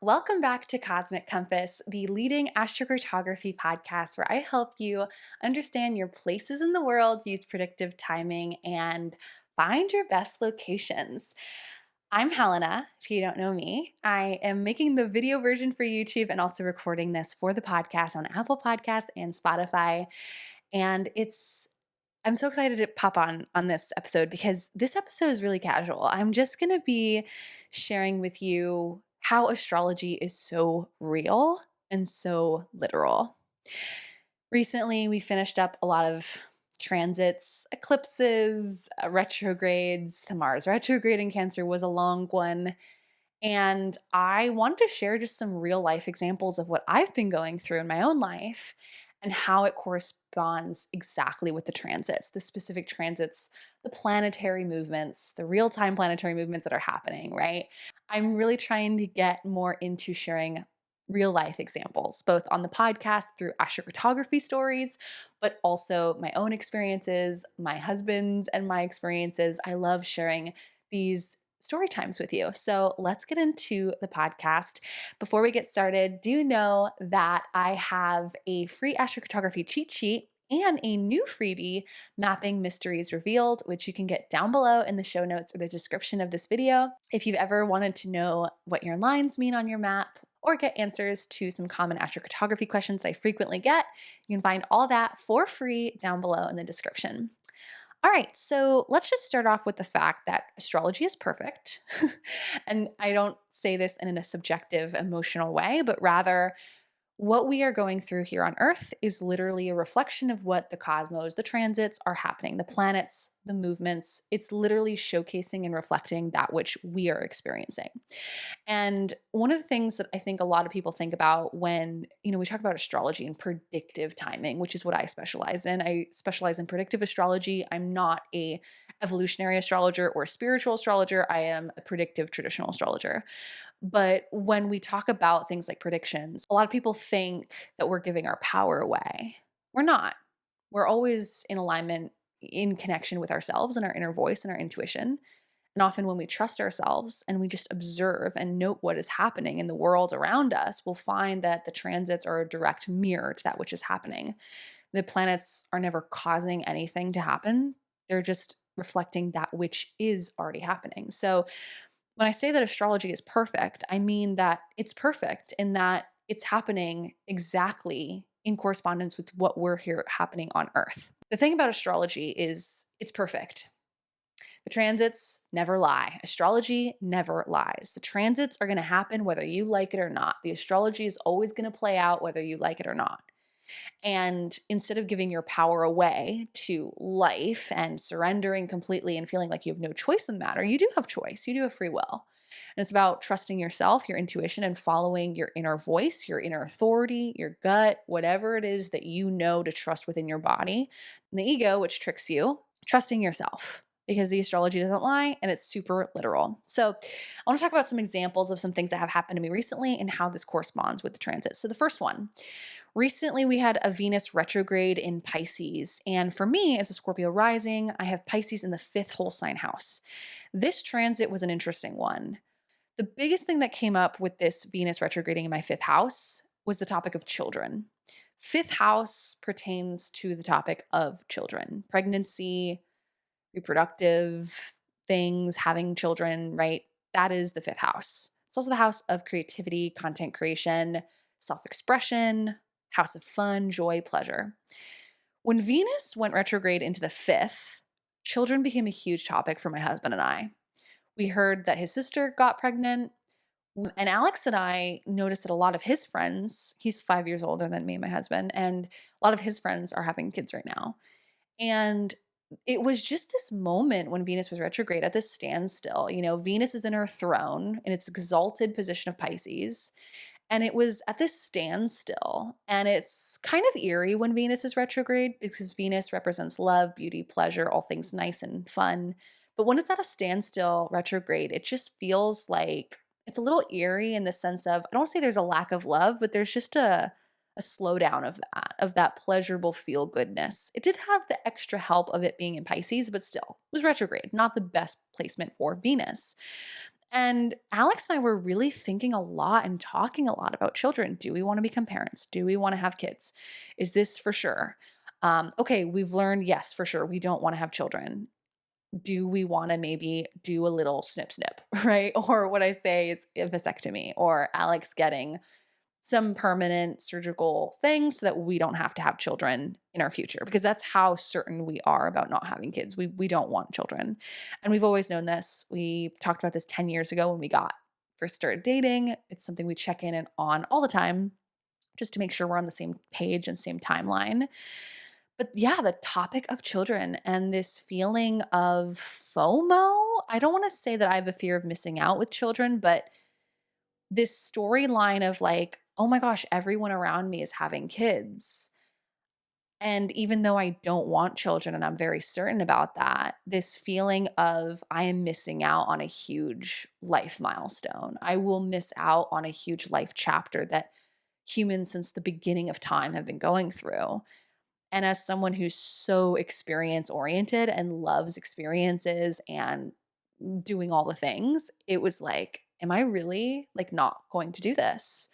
Welcome back to Cosmic Compass, the leading astrocartography podcast where I help you understand your places in the world, use predictive timing, and find your best locations. I'm Helena, if you don't know me. I am making the video version for YouTube and also recording this for the podcast on Apple Podcasts and Spotify. And I'm so excited to pop on this episode because this episode is really casual. I'm just going to be sharing with you how astrology is so real and so literal. Recently, we finished up a lot of transits, eclipses, retrogrades. The Mars retrograde in Cancer was a long one. And I wanted to share just some real life examples of what I've been going through in my own life and how it corresponds exactly with the transits, the specific transits, the planetary movements, the real time planetary movements that are happening, right? I'm really trying to get more into sharing real life examples, both on the podcast through astrocartography stories, but also my own experiences, my husband's and my experiences. I love sharing these story times with you. So let's get into the podcast. Before we get started, do know that I have a free astrocartography cheat sheet and a new freebie, Mapping Mysteries Revealed, which you can get down below in the show notes or the description of this video. If you've ever wanted to know what your lines mean on your map or get answers to some common astrocartography questions that I frequently get, you can find all that for free down below in the description. All right, so let's just start off with the fact that astrology is perfect. And I don't say this in a subjective, emotional way, but rather what we are going through here on Earth is literally a reflection of what the cosmos, the transits are happening, the planets, the movements. It's literally showcasing and reflecting that which we are experiencing. And one of the things that I think a lot of people think about when, we talk about astrology and predictive timing, which is what I specialize in. I specialize in predictive astrology. I'm not a evolutionary astrologer or a spiritual astrologer. I am a predictive traditional astrologer. But when we talk about things like predictions, a lot of people think that we're giving our power away. We're not. We're always in alignment, in connection with ourselves and our inner voice and our intuition. And often when we trust ourselves and we just observe and note what is happening in the world around us, we'll find that the transits are a direct mirror to that which is happening. The planets are never causing anything to happen. They're just reflecting that which is already happening. So when I say that astrology is perfect, I mean that it's perfect in that it's happening exactly in correspondence with what we're here happening on Earth. The thing about astrology is it's perfect. The transits never lie. Astrology never lies. The transits are going to happen whether you like it or not. The astrology is always going to play out whether you like it or not. And instead of giving your power away to life and surrendering completely and feeling like you have no choice in the matter, you do have choice. You do have free will. And it's about trusting yourself, your intuition, and following your inner voice, your inner authority, your gut, whatever it is that you know to trust within your body. And the ego, which tricks you, trusting yourself because the astrology doesn't lie and it's super literal. So I want to talk about some examples of some things that have happened to me recently and how this corresponds with the transit. So the first one, recently we had a Venus retrograde in Pisces. And for me, as a Scorpio rising, I have Pisces in the fifth whole sign house. This transit was an interesting one. The biggest thing that came up with this Venus retrograding in my fifth house was the topic of children. Fifth house pertains to the topic of children, pregnancy, reproductive things, having children, right? That is the fifth house. It's also the house of creativity, content creation, self expression, house of fun, joy, pleasure. When Venus went retrograde into the fifth, children became a huge topic for my husband and I. We heard that his sister got pregnant. And Alex and I noticed that a lot of his friends, he's 5 years older than me and my husband, and a lot of his friends are having kids right now. And it was just this moment when Venus was retrograde at this standstill. Venus is in her throne in its exalted position of Pisces. And it was at this standstill. And it's kind of eerie when Venus is retrograde because Venus represents love, beauty, pleasure, all things nice and fun. But when it's at a standstill retrograde, it just feels like it's a little eerie in the sense of, I don't say there's a lack of love, but there's just a slowdown of that pleasurable feel goodness. It did have the extra help of it being in Pisces, but still, it was retrograde, not the best placement for Venus. And Alex and I were really thinking a lot and talking a lot about children. Do we want to become parents? Do we want to have kids? Is this for sure? Okay, we've learned, yes, for sure, we don't want to have children. Do we want to maybe do a little snip snip, right? Or what I say is a vasectomy, or Alex getting some permanent surgical thing so that we don't have to have children in our future, because that's how certain we are about not having kids. We don't want children. And we've always known this. We talked about this 10 years ago when we got first started dating. It's something we check in and on all the time just to make sure we're on the same page and same timeline. But yeah, the topic of children and this feeling of FOMO. I don't want to say that I have a fear of missing out with children, but this storyline of like, oh my gosh, everyone around me is having kids. And even though I don't want children and I'm very certain about that, this feeling of I am missing out on a huge life milestone. I will miss out on a huge life chapter that humans since the beginning of time have been going through. And as someone who's so experience oriented and loves experiences and doing all the things, it was like, am I really like not going to do this?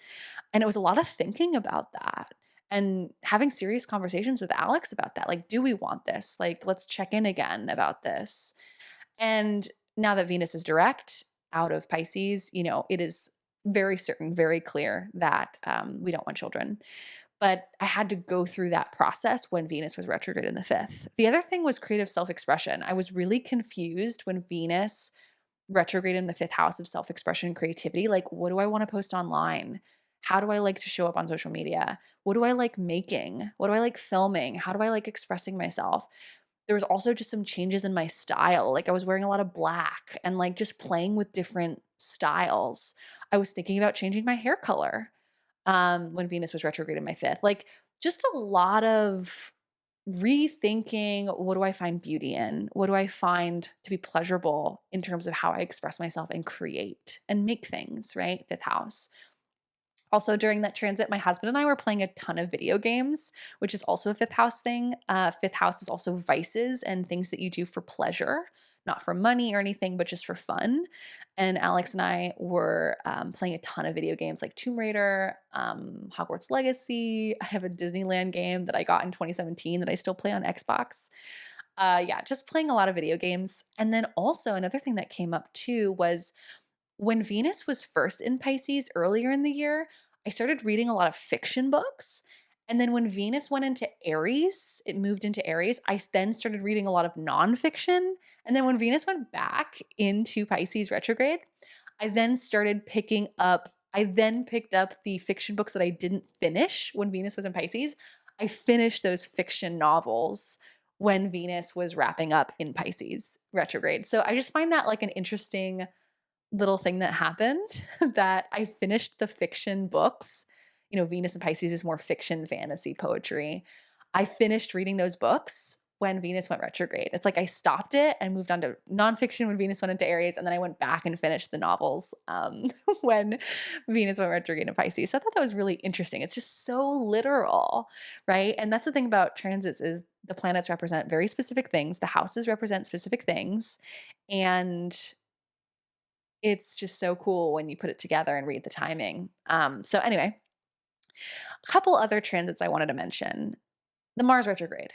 And it was a lot of thinking about that and having serious conversations with Alex about that. Like, do we want this? Like, let's check in again about this. And now that Venus is direct out of Pisces, it is very certain, very clear that we don't want children. But I had to go through that process when Venus was retrograde in the fifth. The other thing was creative self expression. I was really confused when Venus retrograde in the fifth house of self expression and creativity. Like, what do I want to post online? How do I like to show up on social media? What do I like making? What do I like filming? How do I like expressing myself? There was also just some changes in my style. Like, I was wearing a lot of black and like just playing with different styles. I was thinking about changing my hair color when Venus was retrograde in my fifth. Like, just a lot of rethinking, what do I find beauty in? What do I find to be pleasurable in terms of how I express myself and create and make things, right? Fifth house. Also, during that transit, my husband and I were playing a ton of video games, which is also a fifth house thing. Fifth house is also vices and things that you do for pleasure, not for money or anything, but just for fun. And Alex and I were playing a ton of video games like Tomb Raider, Hogwarts Legacy. I have a Disneyland game that I got in 2017 that I still play on Xbox. Yeah, just playing a lot of video games. And then also another thing that came up too was when Venus was first in Pisces earlier in the year, I started reading a lot of fiction books. And then when Venus went into Aries, it moved into Aries, I then started reading a lot of nonfiction. And then when Venus went back into Pisces retrograde, I then picked up the fiction books that I didn't finish when Venus was in Pisces. I finished those fiction novels when Venus was wrapping up in Pisces retrograde. So I just find that like an interesting little thing that happened that I finished the fiction books. Venus and Pisces is more fiction, fantasy, poetry. I finished reading those books when Venus went retrograde. It's like I stopped it and moved on to nonfiction when Venus went into Aries, and then I went back and finished the novels when Venus went retrograde in Pisces. So I thought that was really interesting. It's just so literal, right? And that's the thing about transits is the planets represent very specific things. The houses represent specific things. And it's just so cool when you put it together and read the timing. So anyway, a couple other transits I wanted to mention. The Mars retrograde.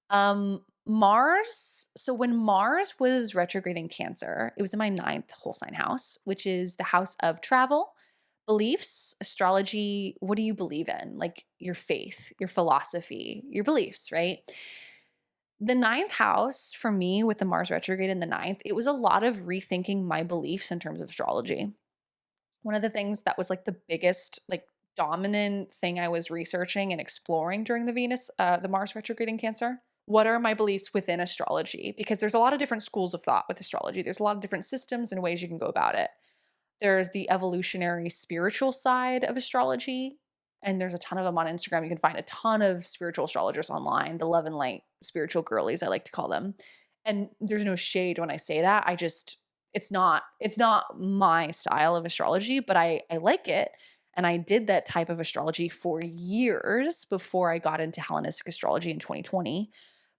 So when Mars was retrograde in Cancer, it was in my ninth whole sign house, which is the house of travel, beliefs, astrology. What do you believe in? Like your faith, your philosophy, your beliefs, right? The ninth house for me with the Mars retrograde in the ninth, it was a lot of rethinking my beliefs in terms of astrology. One of the things that was like the biggest, like dominant thing I was researching and exploring during the Mars retrograde in Cancer. What are my beliefs within astrology? Because there's a lot of different schools of thought with astrology. There's a lot of different systems and ways you can go about it. There's the evolutionary spiritual side of astrology, and there's a ton of them on Instagram. You can find a ton of spiritual astrologers online, the love and light spiritual girlies, I like to call them. And there's no shade when I say that. It's not my style of astrology, but I like it. And I did that type of astrology for years before I got into Hellenistic astrology in 2020.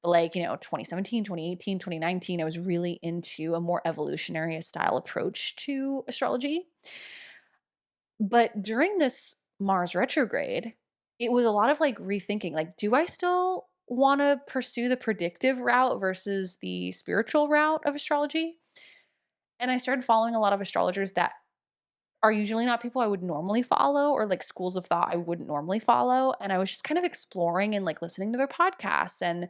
But like, 2017, 2018, 2019, I was really into a more evolutionary style approach to astrology. But during this Mars retrograde, it was a lot of like rethinking, like, do I still want to pursue the predictive route versus the spiritual route of astrology? And I started following a lot of astrologers that are usually not people I would normally follow, or like schools of thought I wouldn't normally follow. And I was just kind of exploring and like listening to their podcasts and,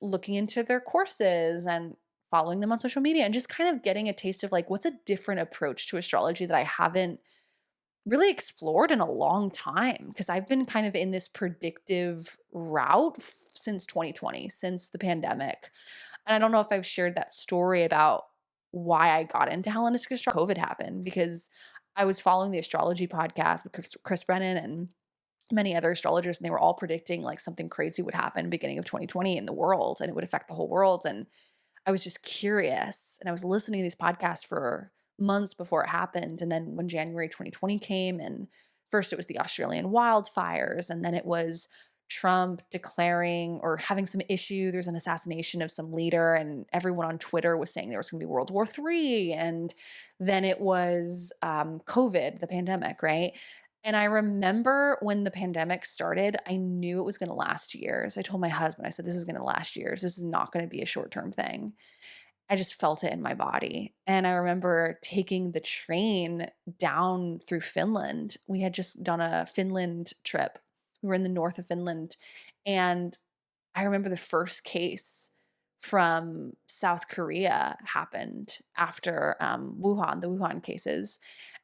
looking into their courses and following them on social media and just kind of getting a taste of like what's a different approach to astrology that I haven't really explored in a long time, because I've been kind of in this predictive route since 2020, since the pandemic. And I don't know if I've shared that story about why I got into Hellenistic astrology. COVID happened because I was following the astrology podcast with Chris Brennan and many other astrologers, and they were all predicting like something crazy would happen beginning of 2020 in the world, and it would affect the whole world. And I was just curious, and I was listening to these podcasts for months before it happened. And then when January 2020 came, and first it was the Australian wildfires, and then it was Trump declaring or having some issue. There's an assassination of some leader, and everyone on Twitter was saying there was going to be World War III. And then it was COVID, the pandemic, right? And I remember when the pandemic started, I knew it was going to last years. I told my husband, I said, this is going to last years. This is not going to be a short term thing. I just felt it in my body. And I remember taking the train down through Finland. We had just done a Finland trip. We were in the north of Finland. And I remember the first case from South Korea happened after the Wuhan cases.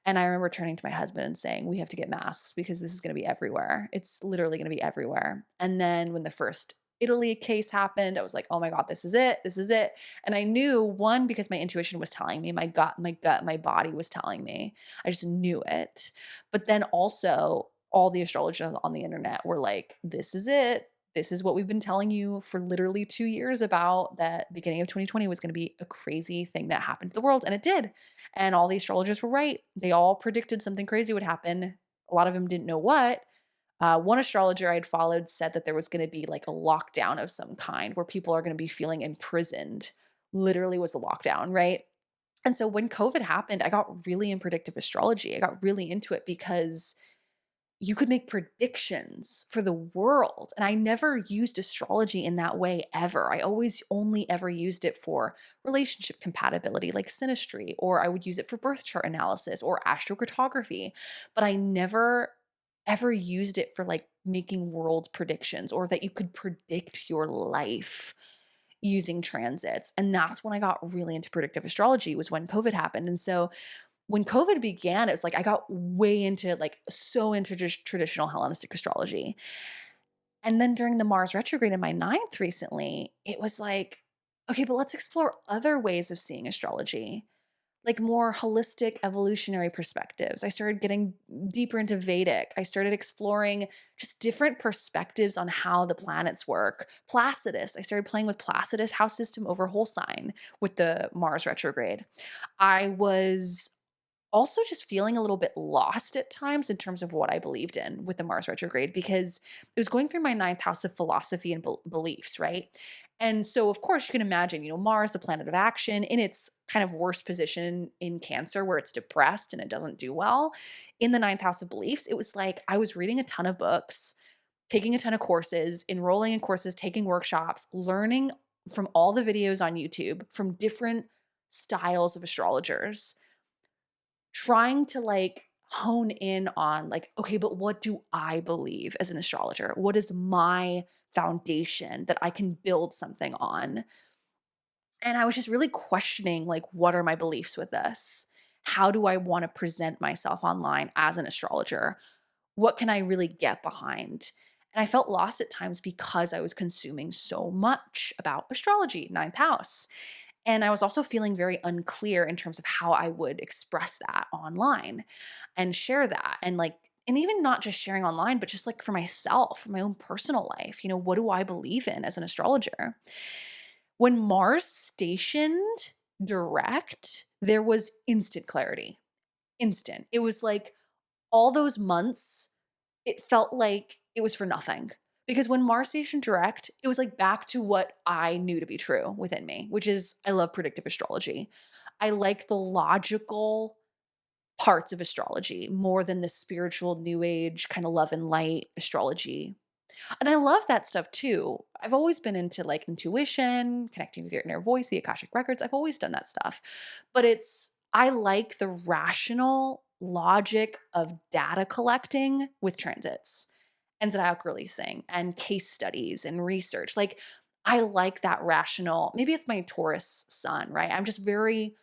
And I remember turning to my husband and saying, we have to get masks because this is going to be everywhere. It's literally going to be everywhere. And then when the first Italy case happened, I was like, oh my God, this is it. This is it. And I knew, one, because my intuition was telling me, my gut, my body was telling me. I just knew it. But then also, all the astrologers on the internet were like, this is it. This is what we've been telling you for literally 2 years about, that beginning of 2020 was going to be a crazy thing that happened to the world. And it did. And all the astrologers were right. They all predicted something crazy would happen. A lot of them didn't know what. One astrologer I'd followed said that there was going to be like a lockdown of some kind where people are going to be feeling imprisoned. Literally was a lockdown, right? And so when COVID happened, I got really in predictive astrology. I got really into it because you could make predictions for the world. And I never used astrology in that way ever. I always only ever used it for relationship compatibility, like synastry, or I would use it for birth chart analysis or astrocartography. But I never ever used it for like making world predictions, or that you could predict your life using transits. And that's when I got really into predictive astrology, was when COVID happened. And so when COVID began, it was like I got way into like so into just traditional Hellenistic astrology. And then during the Mars retrograde in my ninth recently, it was like, okay, but let's explore other ways of seeing astrology, like more holistic evolutionary perspectives. I started getting deeper into Vedic. I started exploring just different perspectives on how the planets work. Placidus, I started playing with Placidus house system over whole sign with the Mars retrograde. I was also just feeling a little bit lost at times in terms of what I believed in with the Mars retrograde, because it was going through my ninth house of philosophy and beliefs, right? And so, of course, you can imagine, Mars, the planet of action, in its kind of worst position in Cancer, where it's depressed and it doesn't do well. In the ninth house of beliefs, it was like I was reading a ton of books, taking a ton of courses, enrolling in courses, taking workshops, learning from all the videos on YouTube from different styles of astrologers, trying to like hone in on like, okay, but what do I believe as an astrologer? What is my foundation that I can build something on? And I was just really questioning like, what are my beliefs with this? How do I want to present myself online as an astrologer? What can I really get behind? And I felt lost at times because I was consuming so much about astrology, ninth house. And I was also feeling very unclear in terms of how I would express that online and share that. And even not just sharing online, but just like for myself, for my own personal life, what do I believe in as an astrologer? When Mars stationed direct, there was instant clarity. Instant. It was like all those months, it felt like it was for nothing, Because when Mars station direct, it was like back to what I knew to be true within me, which is I love predictive astrology. I like the logical parts of astrology more than the spiritual new age kind of love and light astrology. And I love that stuff too. I've always been into like intuition, connecting with your inner voice, the Akashic records. I've always done that stuff. But I like the rational logic of data collecting with transits and zodiac releasing and case studies and research. Like, I like that rational. Maybe it's my Taurus sun, right? I'm just very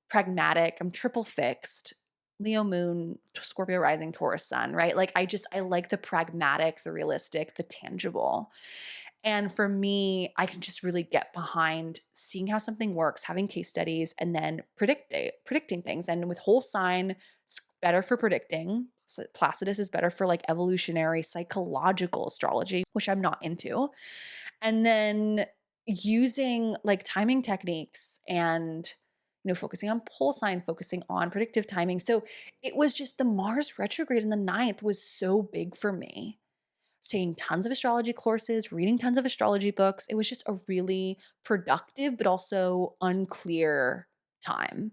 pragmatic. I'm triple fixed. Leo moon, Scorpio rising, Taurus sun, right? Like I like the pragmatic, the realistic, the tangible. And for me, I can just really get behind seeing how something works, having case studies, and then predicting things. And with whole sign, it's better for predicting. So Placidus is better for like evolutionary psychological astrology, which I'm not into. And then using like timing techniques and focusing on pole sign, focusing on predictive timing. So it was just the Mars retrograde in the ninth was so big for me. Taking tons of astrology courses, reading tons of astrology books. It was just a really productive but also unclear time.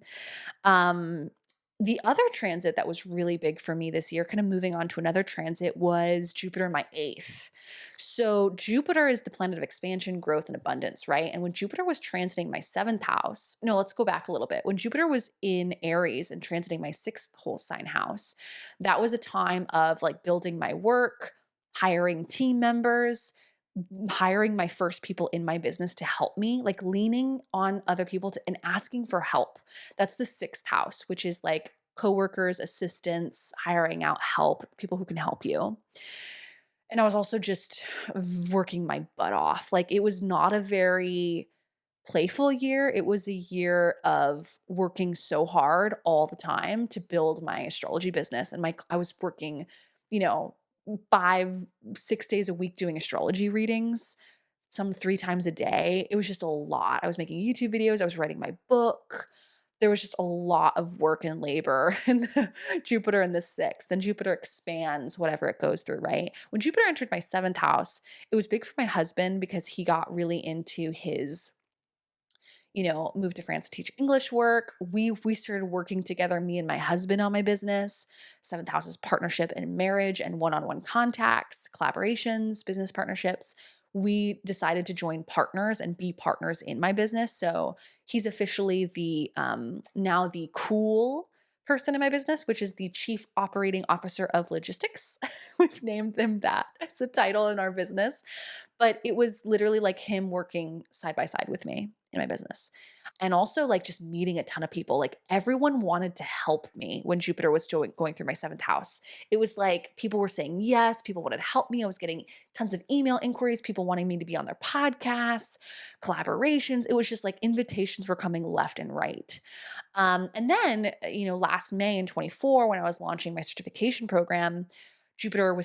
Um, the other transit that was really big for me this year, kind of moving on to another transit, was Jupiter in my eighth. So, Jupiter is the planet of expansion, growth, and abundance, right? And when Jupiter was transiting my seventh house, no, let's go back a little bit. When Jupiter was in Aries and transiting my sixth whole sign house, that was a time of like building my work, hiring team members, hiring my first people in my business to help me, like leaning on other people and asking for help. That's the sixth house, which is like coworkers, assistants, hiring out help, people who can help you. And I was also just working my butt off. Like it was not a very playful year. It was a year of working so hard all the time to build my astrology business. And I was working, you know, 5, 6 days a week doing astrology readings, some 3 times a day. It was just a lot. I was making YouTube videos. I was writing my book. There was just a lot of work and labor in the Jupiter in the sixth. Then Jupiter expands whatever it goes through, right? When Jupiter entered my seventh house, it was big for my husband because he got really into his moved to France to teach English work. We started working together, me and my husband, on my business. Seventh house is partnership and marriage and one-on-one contacts, collaborations, business partnerships. We decided to join partners and be partners in my business. So he's officially the now the cool person in my business, which is the chief operating officer of logistics. We've named him that as a title in our business. But it was literally like him working side by side with me in my business. And also like just meeting a ton of people. Like everyone wanted to help me when Jupiter was going through my seventh house. It was like people were saying yes, people wanted to help me. I was getting tons of email inquiries, people wanting me to be on their podcasts, collaborations. It was just like invitations were coming left and right. And then, last May in 24, when I was launching my certification program, Jupiter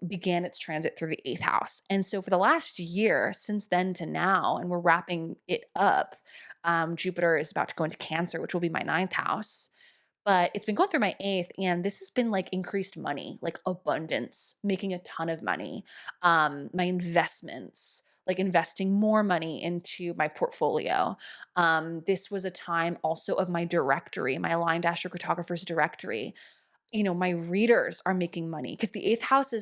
began its transit through the eighth house. And so for the last year, since then to now, and we're wrapping it up, Jupiter is about to go into Cancer, which will be my ninth house. But it's been going through my eighth, and this has been like increased money, like abundance, making a ton of money. My investments, like investing more money into my portfolio. This was a time also of my directory, my aligned astrocartographer's directory. My readers are making money because the eighth house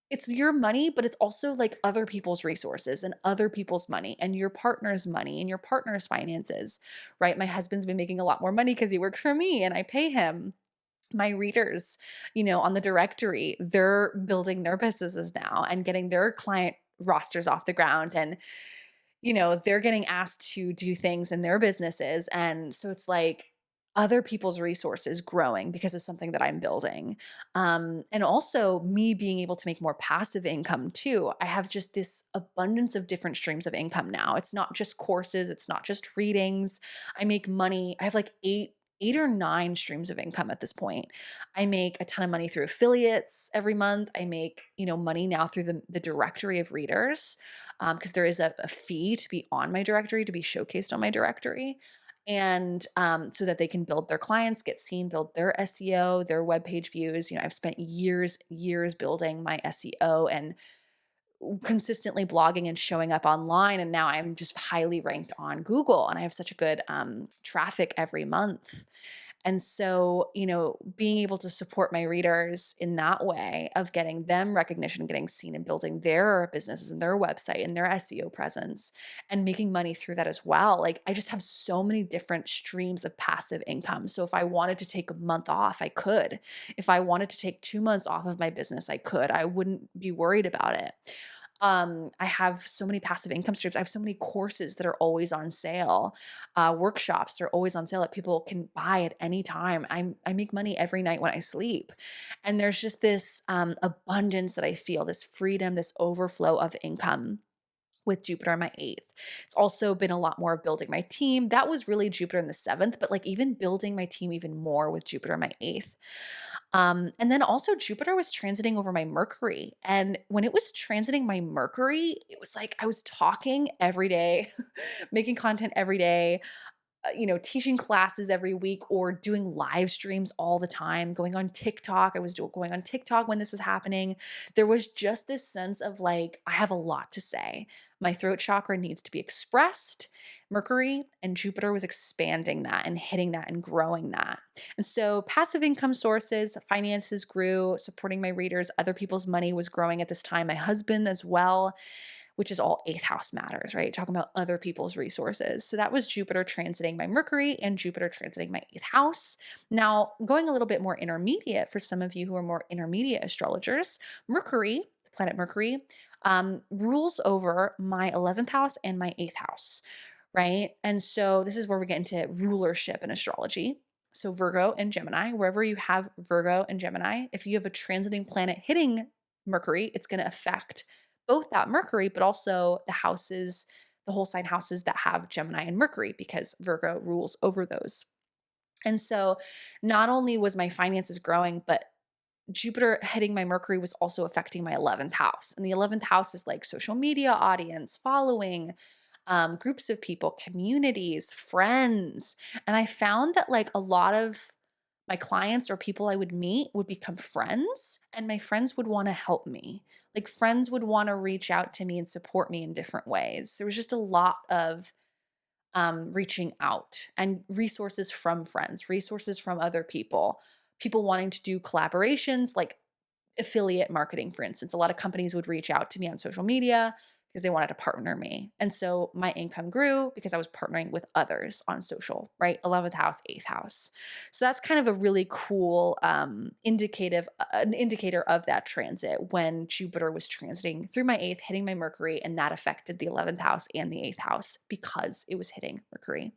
it's your money, but it's also like other people's resources and other people's money and your partner's money and your partner's finances, right? My husband's been making a lot more money because he works for me and I pay him. My readers, on the directory, they're building their businesses now and getting their client rosters off the ground. And they're getting asked to do things in their businesses. And so it's like other people's resources growing because of something that I'm building. And also me being able to make more passive income too. I have just this abundance of different streams of income now. It's not just courses, it's not just readings. I make money. I have like eight or nine streams of income at this point. I make a ton of money through affiliates every month. I make, money now through the directory of readers because there is a fee to be on my directory, to be showcased on my directory. And so that they can build their clients, get seen, build their SEO, their webpage views. I've spent years building my SEO and consistently blogging and showing up online. And now I'm just highly ranked on Google and I have such a good traffic every month. And so, being able to support my readers in that way of getting them recognition, getting seen and building their businesses and their website and their SEO presence and making money through that as well. Like I just have so many different streams of passive income. So if I wanted to take a month off, I could. If I wanted to take 2 months off of my business, I could. I wouldn't be worried about it. I have so many passive income streams. I have so many courses that are always on sale, workshops that are always on sale that people can buy at any time. I make money every night when I sleep, and there's just this abundance that I feel, this freedom, this overflow of income with Jupiter in my eighth. It's also been a lot more of building my team. That was really Jupiter in the seventh, but like even building my team even more with Jupiter in my eighth. And then also Jupiter was transiting over my Mercury. And when it was transiting my Mercury, it was like I was talking every day, making content every day, teaching classes every week or doing live streams all the time, going on TikTok. I was going on TikTok when this was happening. There was just this sense of like, I have a lot to say. My throat chakra needs to be expressed. Mercury and Jupiter was expanding that and hitting that and growing that. And so passive income sources, finances grew, supporting my readers. Other people's money was growing at this time. My husband as well, which is all eighth house matters, right? Talking about other people's resources. So that was Jupiter transiting my Mercury and Jupiter transiting my eighth house. Now, going a little bit more intermediate for some of you who are more intermediate astrologers, Mercury, the planet Mercury, rules over my 11th house and my eighth house, right? And so this is where we get into rulership in astrology. So Virgo and Gemini, wherever you have Virgo and Gemini, if you have a transiting planet hitting Mercury, it's going to affect both that Mercury, but also the houses, the whole sign houses that have Gemini and Mercury, because Virgo rules over those. And so not only was my finances growing, but Jupiter hitting my Mercury was also affecting my 11th house. And the 11th house is like social media audience, following, groups of people, communities, friends. And I found that like a lot of my clients or people I would meet would become friends, and my friends would want to help me. Like friends would want to reach out to me and support me in different ways. There was just a lot of reaching out and resources from friends, resources from other people wanting to do collaborations like affiliate marketing, for instance. A lot of companies would reach out to me on social media because they wanted to partner me. And so my income grew because I was partnering with others on social, right? 11th house, 8th house. So that's kind of a really cool an indicator of that transit when Jupiter was transiting through my 8th, hitting my Mercury, and that affected the 11th house and the 8th house because it was hitting Mercury.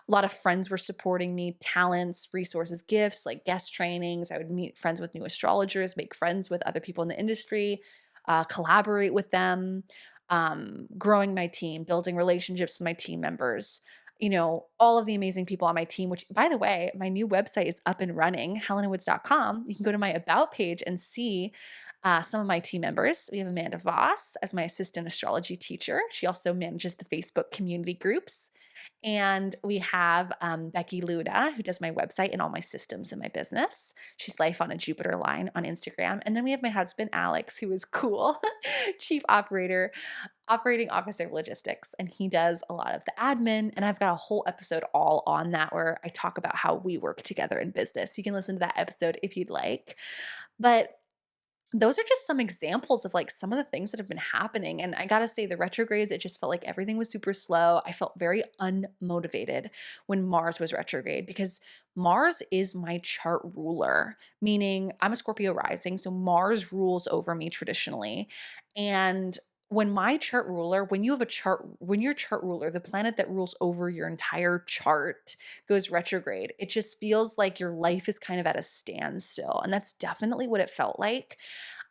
A lot of friends were supporting me, talents, resources, gifts, like guest trainings. I would meet friends with new astrologers, make friends with other people in the industry, collaborate with them, growing my team, building relationships with my team members. All of the amazing people on my team, which, by the way, my new website is up and running, helenawoods.com. You can go to my About page and see some of my team members. We have Amanda Voss as my assistant astrology teacher. She also manages the Facebook community groups. And we have Becky Luda, who does my website and all my systems in my business. She's Life on a Jupiter line on Instagram. And then we have my husband, Alex, who is cool, chief operating officer of logistics. And he does a lot of the admin. And I've got a whole episode all on that where I talk about how we work together in business. You can listen to that episode if you'd like. But those are just some examples of like some of the things that have been happening. And I gotta say, the retrogrades, it just felt like everything was super slow. I felt very unmotivated when Mars was retrograde because Mars is my chart ruler, meaning I'm a Scorpio rising. So Mars rules over me traditionally. And when your chart ruler, the planet that rules over your entire chart goes retrograde, it just feels like your life is kind of at a standstill. And that's definitely what it felt like.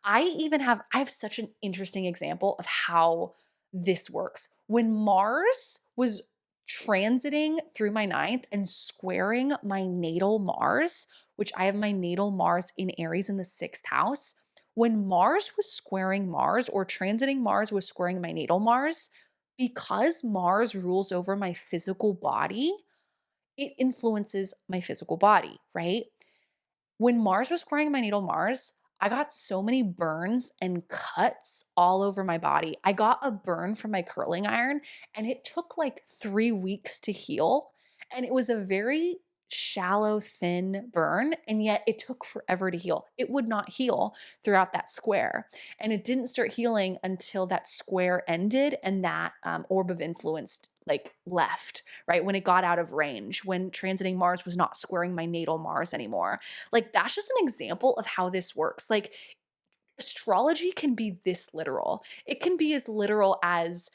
I have such an interesting example of how this works. When Mars was transiting through my ninth and squaring my natal Mars, which I have my natal Mars in Aries in the sixth house, when Mars was squaring Mars or transiting Mars was squaring my natal Mars, because Mars rules over my physical body, it influences my physical body, right? When Mars was squaring my natal Mars, I got so many burns and cuts all over my body. I got a burn from my curling iron and it took like 3 weeks to heal. And it was a very shallow, thin burn. And yet it took forever to heal. It would not heal throughout that square. And it didn't start healing until that square ended and that orb of influence like left, right? When it got out of range, when transiting Mars was not squaring my natal Mars anymore. Like, that's just an example of how this works. Like, astrology can be this literal. It can be as literal as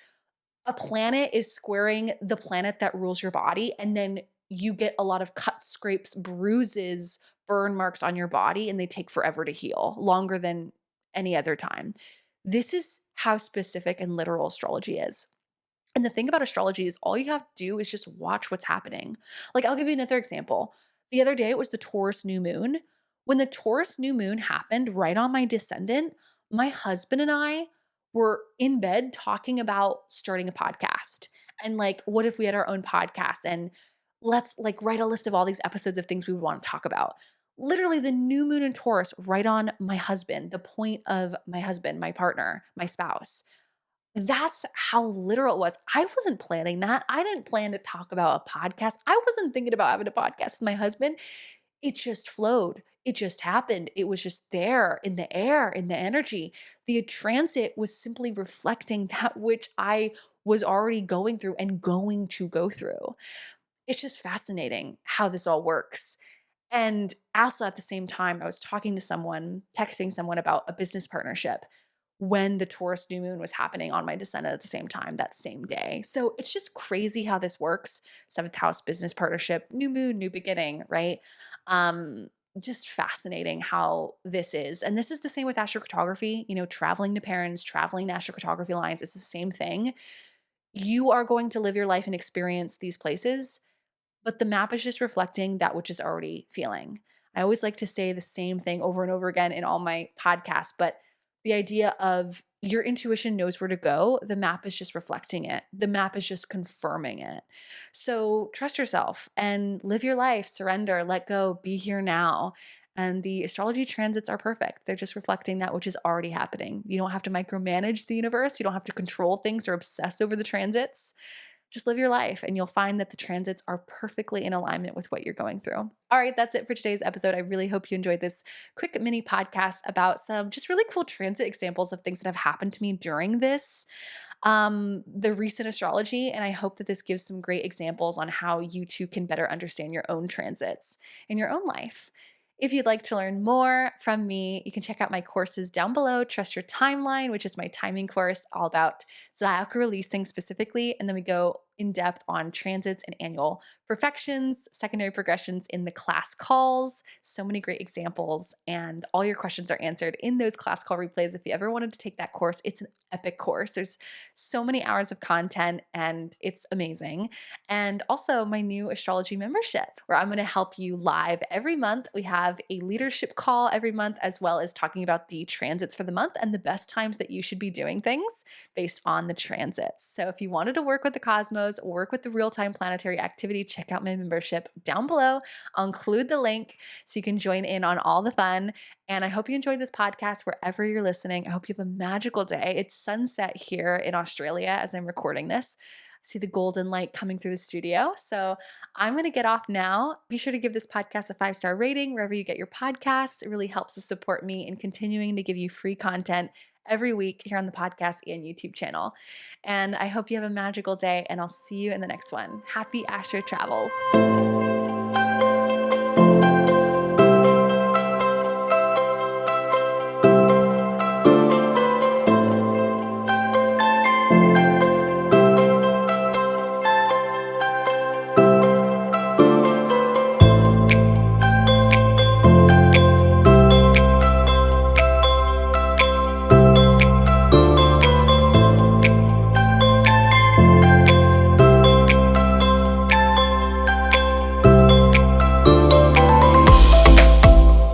a planet is squaring the planet that rules your body, and then you get a lot of cuts, scrapes, bruises, burn marks on your body, and they take forever to heal, longer than any other time. This is how specific and literal astrology is. And the thing about astrology is all you have to do is just watch what's happening. Like, I'll give you another example. The other day, it was the Taurus new moon. When the Taurus new moon happened right on my descendant, my husband and I were in bed talking about starting a podcast. And like, what if we had our own podcast? And let's like write a list of all these episodes of things we would want to talk about. Literally, the new moon in Taurus, right on my husband, the point of my husband, my partner, my spouse. That's how literal it was. I wasn't planning that. I didn't plan to talk about a podcast. I wasn't thinking about having a podcast with my husband. It just flowed. It just happened. It was just there in the air, in the energy. The transit was simply reflecting that which I was already going through and going to go through. It's just fascinating how this all works. And also at the same time, I was talking to someone, texting someone about a business partnership when the Taurus new moon was happening on my descendant at the same time that same day. So it's just crazy how this works. Seventh house business partnership, new moon, new beginning, right? Um, just fascinating how this is. And this is the same with astrocartography, traveling to parents, traveling to astrocartography lines. It's the same thing. You are going to live your life and experience these places, but the map is just reflecting that which is already feeling. I always like to say the same thing over and over again in all my podcasts, but the idea of your intuition knows where to go, the map is just reflecting it. The map is just confirming it. So trust yourself and live your life, surrender, let go, be here now. And the astrology transits are perfect. They're just reflecting that which is already happening. You don't have to micromanage the universe. You don't have to control things or obsess over the transits. Just live your life and you'll find that the transits are perfectly in alignment with what you're going through. All right, that's it for today's episode. I really hope you enjoyed this quick mini podcast about some just really cool transit examples of things that have happened to me during the recent astrology. And I hope that this gives some great examples on how you too can better understand your own transits in your own life. If you'd like to learn more from me, you can check out my courses down below. Trust Your Timeline, which is my timing course all about zodiacal releasing specifically. And then we go in depth on transits and annual perfections, secondary progressions in the class calls. So many great examples, and all your questions are answered in those class call replays. If you ever wanted to take that course, it's an epic course. There's so many hours of content and it's amazing. And also my new astrology membership, where I'm going to help you live every month. We have a leadership call every month, as well as talking about the transits for the month and the best times that you should be doing things based on the transits. So if you wanted to work with the cosmos, work with the real-time planetary activity, check out my membership down below. I'll include the link so you can join in on all the fun. And I hope you enjoyed this podcast wherever you're listening. I hope you have a magical day. It's sunset here in Australia as I'm recording this. See the golden light coming through the studio. So I'm going to get off now. Be sure to give this podcast a 5-star rating wherever you get your podcasts. It really helps to support me in continuing to give you free content every week here on the podcast and YouTube channel. And I hope you have a magical day, and I'll see you in the next one. Happy astro travels.